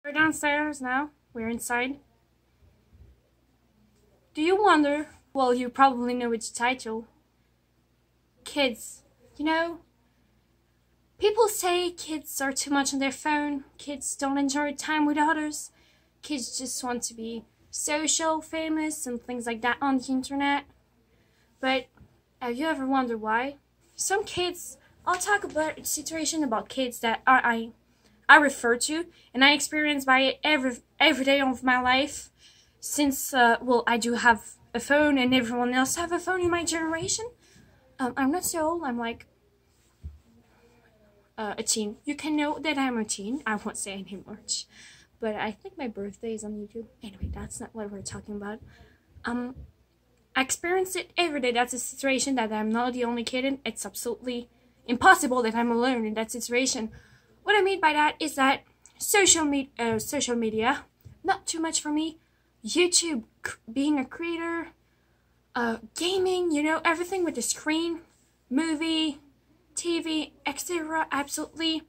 We're downstairs now. We're inside. Do you wonder? Well, you probably know its title. Kids. You know, people say kids are too much on their phone. Kids don't enjoy time with others. Kids just want to be social, famous, and things like that on the internet. But have you ever wondered why? Some kids, I'll talk about a situation about kids that I refer to, and I experience by it every day of my life. Since, well, I do have a phone and everyone else have a phone in my generation. I'm not so old, I'm like a teen. You can know that I'm a teen. I won't say any much. But I think my birthday is on YouTube. Anyway, that's not what we're talking about. I experience it every day. That's a situation that I'm not the only kid in. It's absolutely impossible that I'm alone in that situation. What I mean by that is that social media, not too much for me. YouTube, being a creator, gaming, you know, everything with the screen, movie, TV, etc. Absolutely,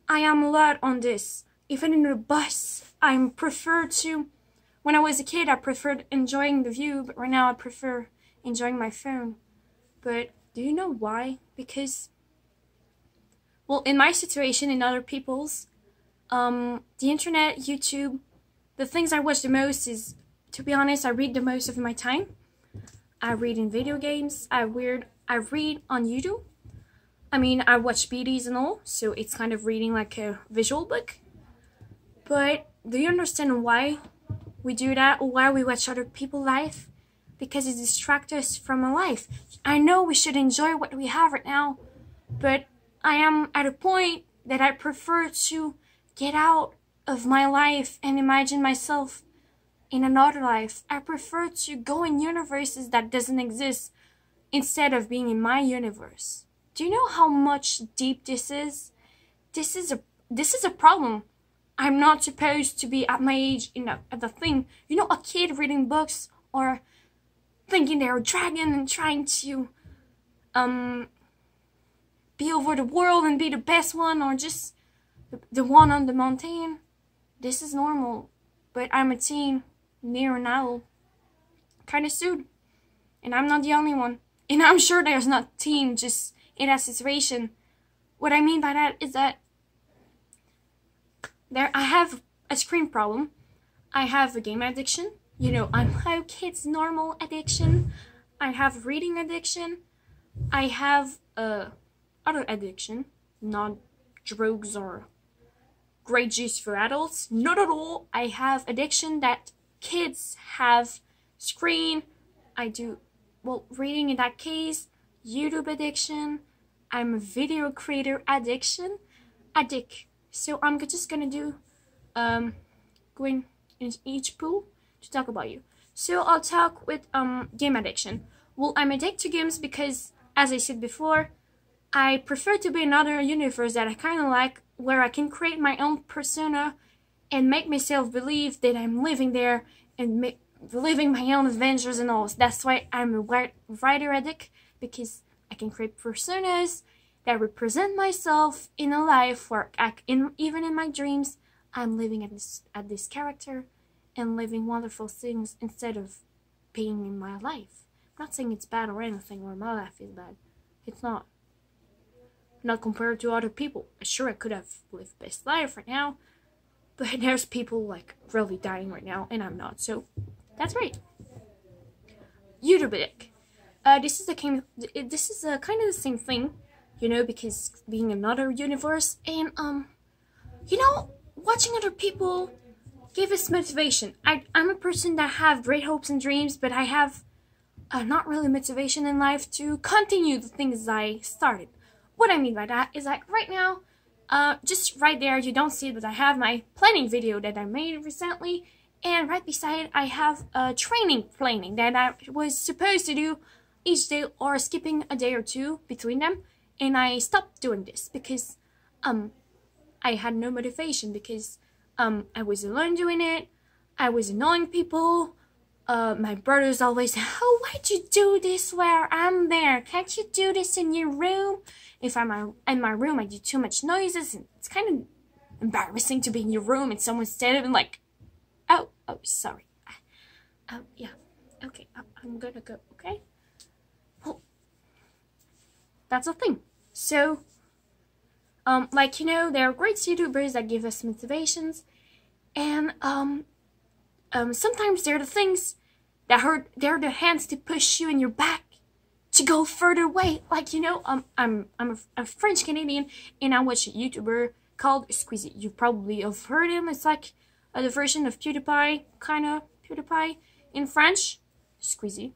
I am a lot on this. Even in the bus, I prefer to. When I was a kid, I preferred enjoying the view, but right now I prefer enjoying my phone. But do you know why? Because, well, in my situation, in other people's, the internet, YouTube, the things I watch the most is, to be honest, I read the most of my time. I read in video games. I read on YouTube. I mean, I watch BDs and all, so it's kind of reading like a visual book. But do you understand why we do that, or why we watch other people's life? Because it distracts us from our life. I know we should enjoy what we have right now, but I am at a point that I prefer to get out of my life and imagine myself in another life. I prefer to go in universes that doesn't exist instead of being in my universe. Do you know how much deep this is? This is a problem. I'm not supposed to be at my age at the thing. You know, a kid reading books or thinking they're a dragon and trying to be over the world and be the best one, or just the one on the mountain. This is normal, but I'm a teen, near an owl, kind of soon, and I'm not the only one. And I'm sure there's not teen just in that situation. What I mean by that is that I have a screen problem. I have a game addiction. You know, I'm how kids' normal addiction. I have reading addiction. I have other addiction, not drugs or great juice for adults. Not at all. I have addiction that kids have. Screen. I do, well, reading in that case. YouTube addiction. I'm a video creator addict. So I'm just gonna do going in each pool to talk about you. So I'll talk with game addiction. Well, I'm addicted to games because, as I said before, I prefer to be in another universe that I kind of like, where I can create my own persona and make myself believe that I'm living there and living my own adventures and all. That's why I'm a writer addict, because I can create personas that represent myself in a life where even in my dreams, I'm living at this character and living wonderful things instead of being in my life. I'm not saying it's bad or anything, or my life is bad. It's not. Not compared to other people. Sure, I could have lived best life right now, but there's people like really dying right now, and I'm not. So that's right. YouTube addict. This is kind of the same thing. You know, because being another universe, and you know, watching other people give us motivation. I'm a person that have great hopes and dreams, but I have not really motivation in life to continue the things I started. What I mean by that is that right now, just right there, you don't see it, but I have my planning video that I made recently, and right beside I have a training planning that I was supposed to do each day, or skipping a day or two between them. And I stopped doing this because I had no motivation, because I was alone doing it. I was annoying people. My brothers always say, "Oh, why'd you do this where I'm there? Can't you do this in your room?" If I'm in my room, I do too much noises, and it's kind of embarrassing to be in your room and someone's standing and like, oh, sorry. Oh, yeah. Okay, I'm gonna go, okay? Well, that's a thing. So, like, you know, there are great YouTubers that give us motivations, and, sometimes they're the things that they're the hands to push you in your back to go further away. Like, you know, I'm a French Canadian, and I watch a YouTuber called Squeezie. You probably have heard him. It's like the version of PewDiePie, kind of PewDiePie in French. Squeezie.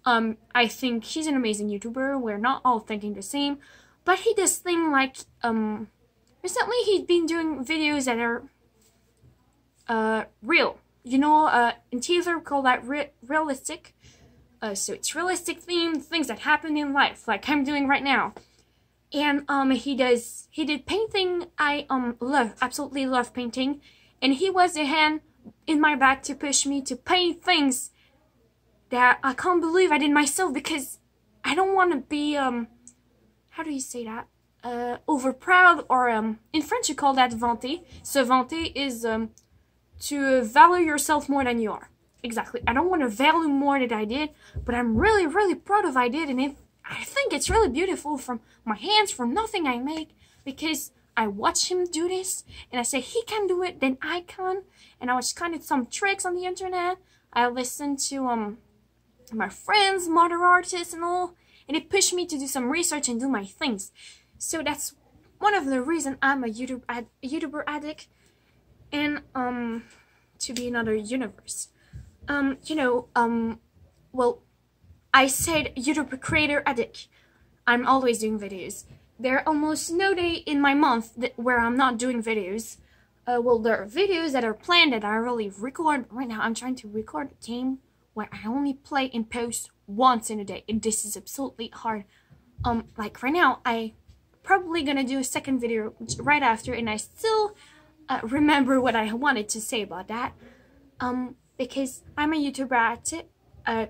I think he's an amazing YouTuber. We're not all thinking the same, but he does things like recently he's been doing videos that are real. You know, in theater we call that realistic. So it's realistic themed things that happen in life, like I'm doing right now. And he did painting. I absolutely love painting, and he was the hand in my back to push me to paint things that I can't believe I did myself, because I don't want to be how do you say that? Over proud, or in French you call that vanter. So vanter is to value yourself more than you are. Exactly. I don't want to value more than I did, but I'm really, really proud of I did, and I think it's really beautiful from my hands, from nothing I make, because I watch him do this, and I say he can do it, then I can, and I watch kind of some tricks on the internet. I listen to my friends, modern artists and all, and it pushed me to do some research and do my things. So that's one of the reasons I'm a YouTuber addict, and to be another universe. You know, well, I said YouTuber creator addict. I'm always doing videos. There are almost no day in my month where I'm not doing videos. Well, there are videos that are planned that I really record. Right now, I'm trying to record a game where I only play and post once in a day, and this is absolutely hard. Like right now, I probably gonna do a second video right after, and I still remember what I wanted to say about that. Because I'm a YouTuber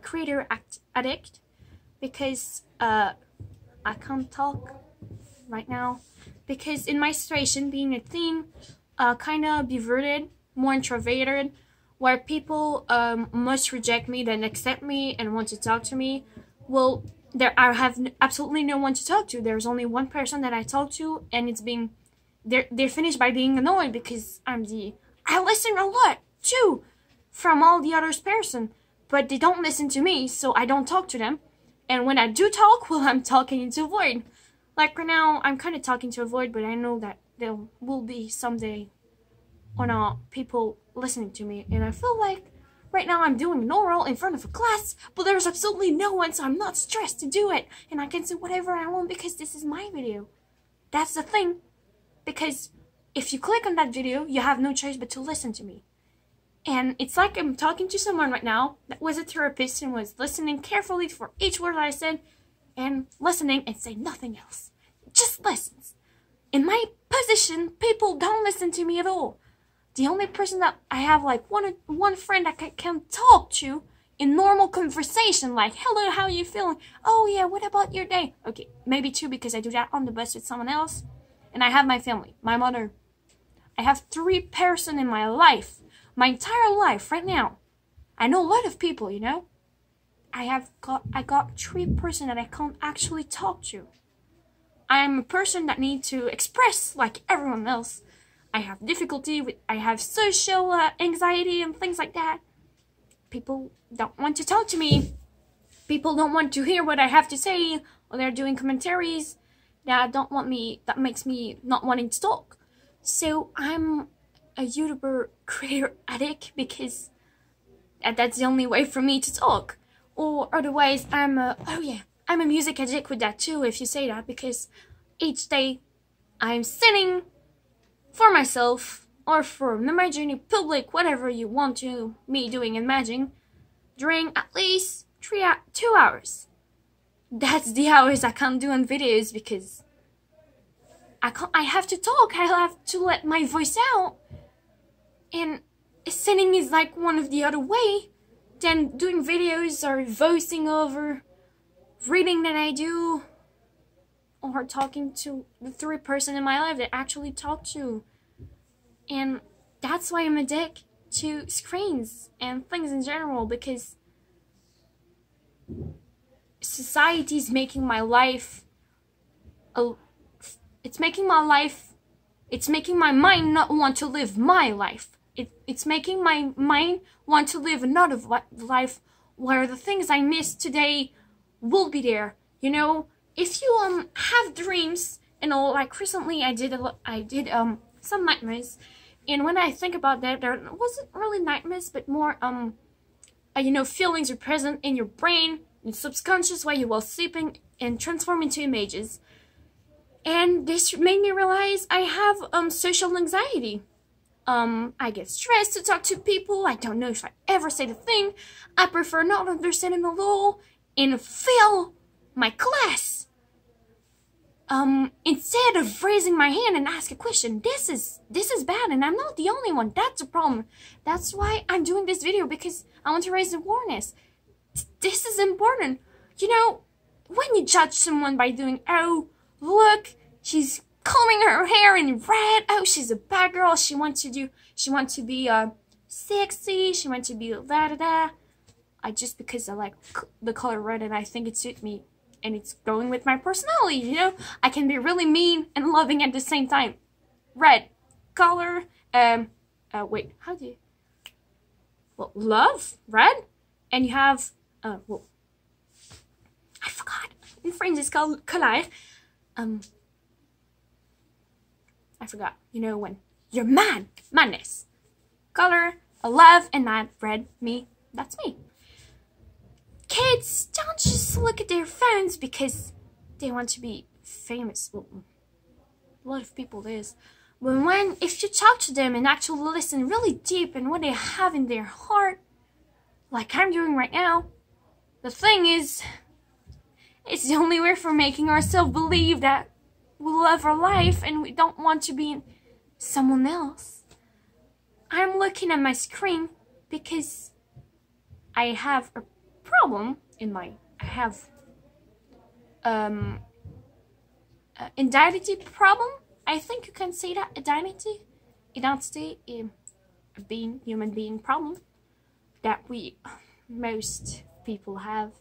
creator addict, because I can't talk right now, because in my situation, being a teen, kind of diverted, more introverted, where people must reject me than accept me and want to talk to me. Well, I have absolutely no one to talk to. There's only one person that I talk to, and it's being they're finished by being annoyed, because I listen a lot too from all the others person, but they don't listen to me, so I don't talk to them. And when I do talk, well, I'm talking into a void. Like right now, I'm kind of talking to a void, but I know that there will be someday or not people listening to me, and I feel like right now I'm doing an oral in front of a class, but there's absolutely no one, so I'm not stressed to do it, and I can say whatever I want because this is my video. That's the thing, because if you click on that video, you have no choice but to listen to me. And it's like I'm talking to someone right now that was a therapist and was listening carefully for each word I said, and listening and say nothing else. Just listens. In my position, people don't listen to me at all. The only person that I have, like one friend that I can talk to in normal conversation, like, hello, how are you feeling? Oh yeah, what about your day? Okay, maybe two, because I do that on the bus with someone else. And I have my family, my mother. I have 3 persons in my life, my entire life right now. I know a lot of people, you know. I got 3 persons that I can't actually talk to. I'm a person that needs to express like everyone else. I have difficulty with, I have social anxiety and things like that. People don't want to talk to me. People don't want to hear what I have to say, or they're doing commentaries that makes me not wanting to talk. So I'm a YouTuber creator addict, because that's the only way for me to talk. Or otherwise, I'm a music addict with that too, if you say that, because each day I'm singing for myself, or for imaginary public, whatever you want to me doing imagining, during at least 2 hours. That's the hours I can't do on videos, because I have to talk, I have to let my voice out, and singing is like one of the other way. Then doing videos or voicing over, reading that I do, or talking to the 3 persons in my life that I actually talk to. And that's why I'm addicted to screens and things in general, because society's making my life it's making my mind not want to live my life. It's making my mind want to live another life where the things I missed today will be there. You know, if you have dreams, and like recently I did some nightmares, and when I think about that, there wasn't really nightmares, but more you know, feelings are present in your brain, in subconscious while you were sleeping, and transform into images. And this made me realize I have social anxiety. I get stressed to talk to people. I don't know if I ever say the thing. I prefer not understanding at all and fail my class. Instead of raising my hand and ask a question. This is bad, and I'm not the only one. That's a problem. That's why I'm doing this video, because I want to raise awareness. This is important. You know, when you judge someone by doing, oh, look, she's combing her hair in red, oh, she's a bad girl, she wants to be sexy, she wants to be da-da-da. Just because I like the color red and I think it suits me, and it's going with my personality, you know? I can be really mean and loving at the same time. Red color, wait, how do you, well, love, red, and you have, well, I forgot, in French it's called colère, I forgot, you know, when you're mad, madness, color, love, and mad, red, me, that's me. Kids don't just look at their phones because they want to be famous. Well, a lot of people is. But if you talk to them and actually listen really deep in what they have in their heart, like I'm doing right now, the thing is, it's the only way for making ourselves believe that we love our life and we don't want to be someone else. I'm looking at my screen because I have a problem in I have identity problem. I think you can say that, identity, human being problem that most people have,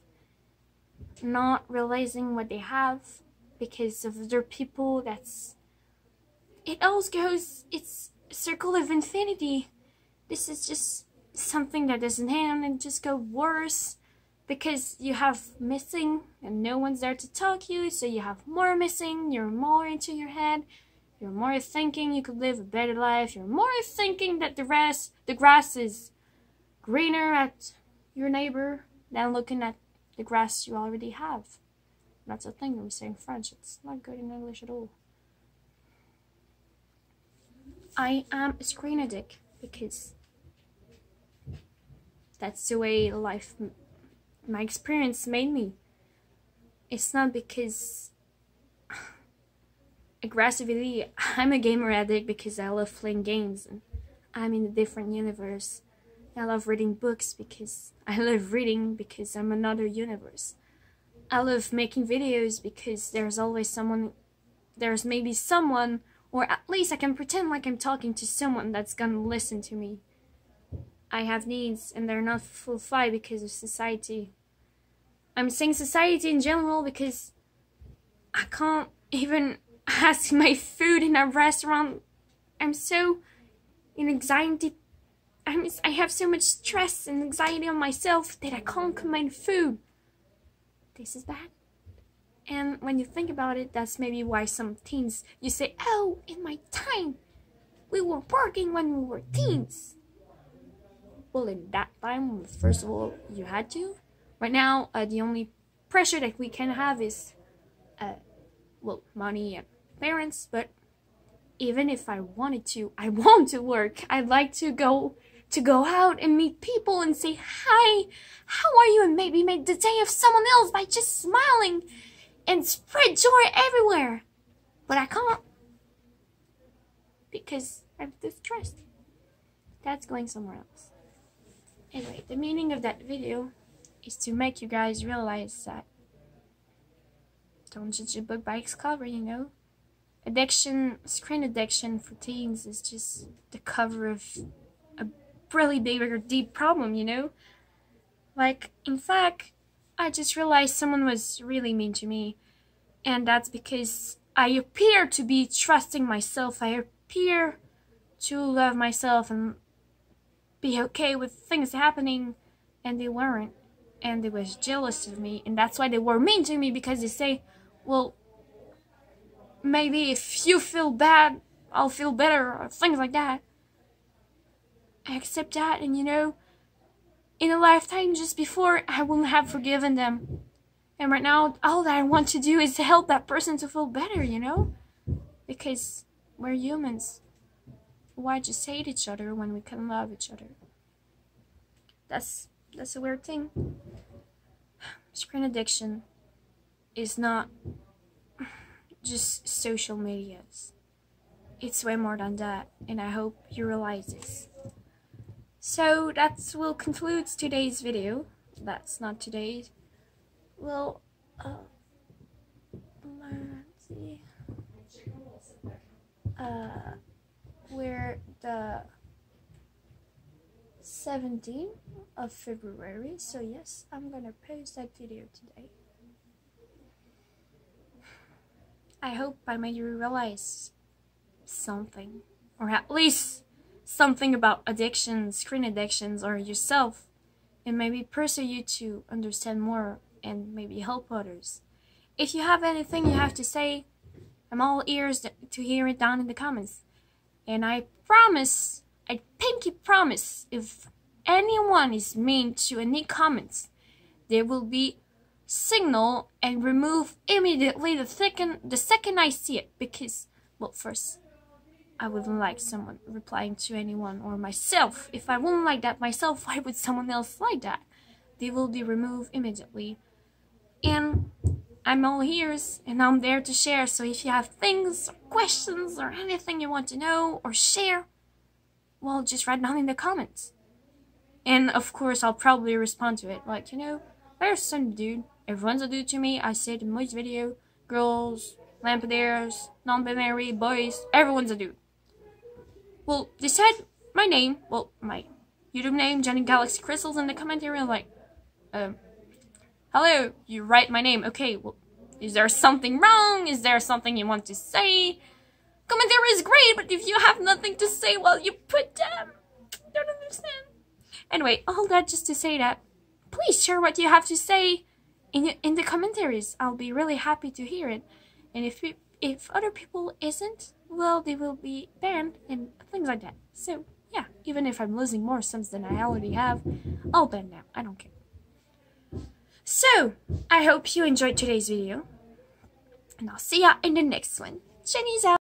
not realizing what they have because of other people. It always goes, it's a circle of infinity. This is just something that doesn't end and just go worse, because you have missing and no one's there to talk you, so you have more missing, you're more into your head, you're more thinking you could live a better life, you're more thinking that the grass is greener at your neighbor than looking at the grass you already have. That's a thing that we say in French, it's not good in English at all. I am a screen addict because that's the way life, my experience made me. It's not because aggressively, I'm a gamer addict because I love playing games and I'm in a different universe. I love reading books because I love reading because I'm another universe. I love making videos because there's maybe someone, or at least I can pretend like I'm talking to someone that's gonna listen to me. I have needs and they're not fulfilled because of society. I'm saying society in general because I can't even ask my food in a restaurant. I'm so in anxiety. I have so much stress and anxiety on myself that I can't command food. This is bad. And when you think about it, that's maybe why some teens, you say, oh, in my time, we were working when we were teens. Well, in that time, first of all, you had to. Right now, the only pressure that we can have is, well, money and parents. But even if I wanted to, I want to work. I'd like to go out and meet people and say, hi, how are you? And maybe make the day of someone else by just smiling and spread joy everywhere. But I can't because I'm too stressed. That's going somewhere else. Anyway, the meaning of that video is to make you guys realize that don't judge a book by its cover, you know? screen addiction for teens is just the cover of a really bigger, deep problem, you know? Like, in fact, I just realized someone was really mean to me, and that's because I appear to be trusting myself. I appear to love myself and be okay with things happening, and they weren't. And they was jealous of me, and that's why they were mean to me, because they say, well, maybe if you feel bad, I'll feel better, or things like that. I accept that, and you know, in a lifetime just before, I wouldn't have forgiven them. And right now, all that I want to do is to help that person to feel better, you know? Because we're humans. Why just hate each other when we can love each other? That's a weird thing. Screen addiction is not just social medias. It's way more than that, and I hope you realize this. So that will conclude today's video. That's not today's. Well, let's see. We're the 17th of February, so yes, I'm gonna post that video today. I hope I made you realize something, or at least something about addictions, screen addictions, or yourself, and maybe pursue you to understand more and maybe help others. If you have anything you have to say, I'm all ears to hear it down in the comments. And I promise, I pinky promise, if anyone is mean to any comments, they will be signal and remove immediately the second I see it. Because, well, first, I wouldn't like someone replying to anyone, or myself. If I wouldn't like that myself, why would someone else like that? They will be removed immediately. And I'm all ears, and I'm there to share. So if you have things, or questions, or anything you want to know or share, well, just write down in the comments. And of course, I'll probably respond to it. Like, you know, there's some dude. Everyone's a dude to me. I said in most video, girls, lampadairs, non-binary, boys, everyone's a dude. Well, they said my name, well, my YouTube name, Jenny-GalaxyCrystal, in the comment area, like, hello, you write my name. Okay, well, is there something wrong? Is there something you want to say? Commentary is great, but if you have nothing to say, well, you put them. Don't understand. Anyway, all that just to say that, please share what you have to say in the commentaries. I'll be really happy to hear it. And if other people isn't, well, they will be banned and things like that. So, yeah, even if I'm losing more subs than I already have, I'll ban them. I don't care. So, I hope you enjoyed today's video, and I'll see ya in the next one. Jenny's out!